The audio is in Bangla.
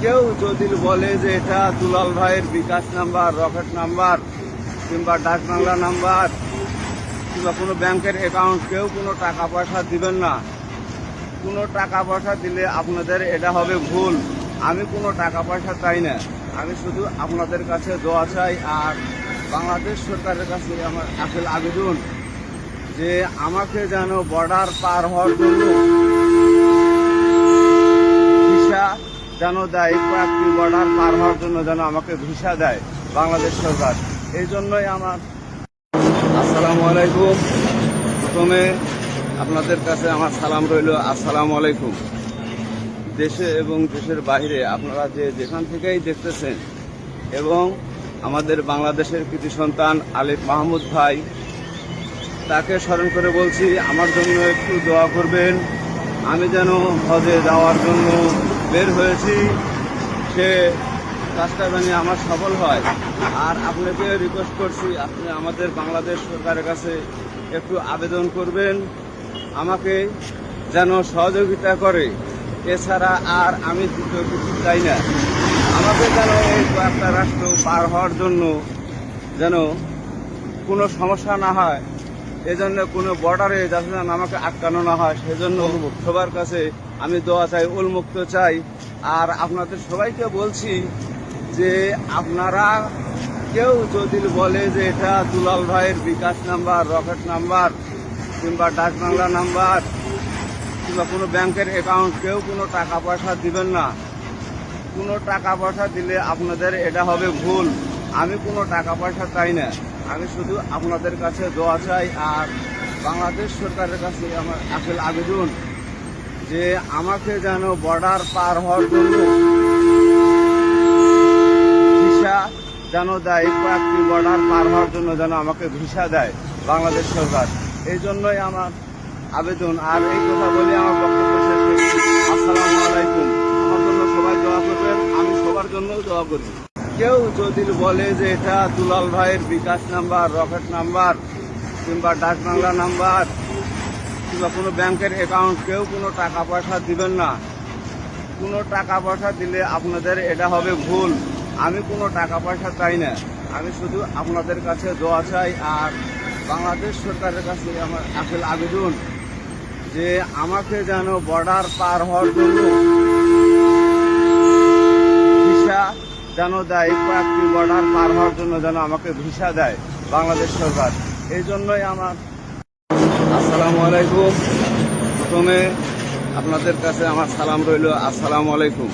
কেউ যদি বলে যে এটা দুলাল ভাইয়ের বিকাশ নাম্বার, রকেট নাম্বার কিংবা ডাক বাংলা নাম্বার কিংবা কোনো ব্যাংকের অ্যাকাউন্ট, কেউ কোনো টাকা পয়সা দিবেন না। কোনো টাকা পয়সা দিলে আপনাদের এটা হবে ভুল। আমি কোনো টাকা পয়সা চাই না, আমি শুধু আপনাদের কাছে দোয়া চাই। আর বাংলাদেশ সরকারের কাছে আমার আকুল আবেদন যে আমাকে যেন বর্ডার পার হওয়ার জন্য ভিসা যেন দেয়, কয়েকটি বর্ডার পার হওয়ার জন্য যেন আমাকে ভিসা দেয় বাংলাদেশ সরকার। এই জন্যই আমার আসসালামু আলাইকুম। প্রথমে আপনাদের কাছে আমার সালাম রইল, আসসালামু আলাইকুম। দেশে এবং দেশের বাইরে আপনারা যেখান থেকেই দেখতেছেন, এবং আমাদের বাংলাদেশের কৃতি সন্তান আলিফ মাহমুদ ভাই, তাকে স্মরণ করে বলছি আমার জন্য একটু দোয়া করবেন। আমি যেন হজে যাওয়ার জন্য বের হয়েছি, সে কাজটা যেন আমার সফল হয়। আর আপনাকে রিকোয়েস্ট করছি, আপনি আমাদের বাংলাদেশ সরকারের কাছে একটু আবেদন করবেন, আমাকে যেন সহযোগিতা করে। এছাড়া আর আমি দ্বিতীয় কিছু চাই না। আমাকে যেন এই কয়েকটা রাষ্ট্র পার হওয়ার জন্য যেন কোনো সমস্যা না হয়, এজন্য কোনো বর্ডারে যাতে যেন আমাকে আটকানো না হয়, সেজন্য সবার কাছে আমি দোয়া চাই, উন্মুক্ত চাই। আর আপনাদের সবাইকে বলছি যে আপনারা কেউ যদি বলে যে এটা দুলাল ভাইয়ের বিকাশ নাম্বার, রকেট নাম্বার কিংবা ডাক বাংলা নাম্বার কিংবা কোনো ব্যাংকের অ্যাকাউন্ট, কেউ কোনো টাকা পয়সা দিবেন না। কোনো টাকা পয়সা দিলে আপনাদের এটা হবে ভুল। আমি কোনো টাকা পয়সা চাই না, আমি শুধু আপনাদের কাছে দোয়া চাই। আর বাংলাদেশ সরকারের কাছে আমার আকুল আবেদন যে আমাকে যেন বর্ডার পার হওয়ার জন্য ভিসা যেন দেয়, কয়েকটি বর্ডার পার হওয়ার জন্য যেন আমাকে ভিসা দেয় বাংলাদেশ সরকার। এই জন্যই আমার আবেদন। আর এই কথা বলে আমার বক্তব্য শেষ করছি। আসসালামু আলাইকুম। আমার জন্য সবাই দোয়া করবেন, আমি সবার জন্য দোয়া করি। কেউ যদি বলে যে এটা দুলাল ভাইয়ের বিকাশ নাম্বার, রকেট নাম্বার কিংবা ডাক বাংলা নাম্বার কিংবা কোনো ব্যাংকের অ্যাকাউন্ট, কেউ কোনো টাকা পয়সা দিবেন না। কোনো টাকা পয়সা দিলে আপনাদের এটা হবে ভুল। আমি কোনো টাকা পয়সা চাই না, আমি শুধু আপনাদের কাছে দোয়া চাই। আর বাংলাদেশ সরকারের কাছে আমার আকুল আবেদন যে আমাকে যেন বর্ডার পার হওয়ার জন্য ভিসা যেন দেয়, কয়েকটি বর্ডার পার হওয়ার জন্য যেন আমাকে ভিসা দেয় বাংলাদেশ সরকার। এই জন্যই আমার আসসালামু আলাইকুম। প্রথমে আপনাদের কাছে আমার সালাম রইল, আসসালামু আলাইকুম।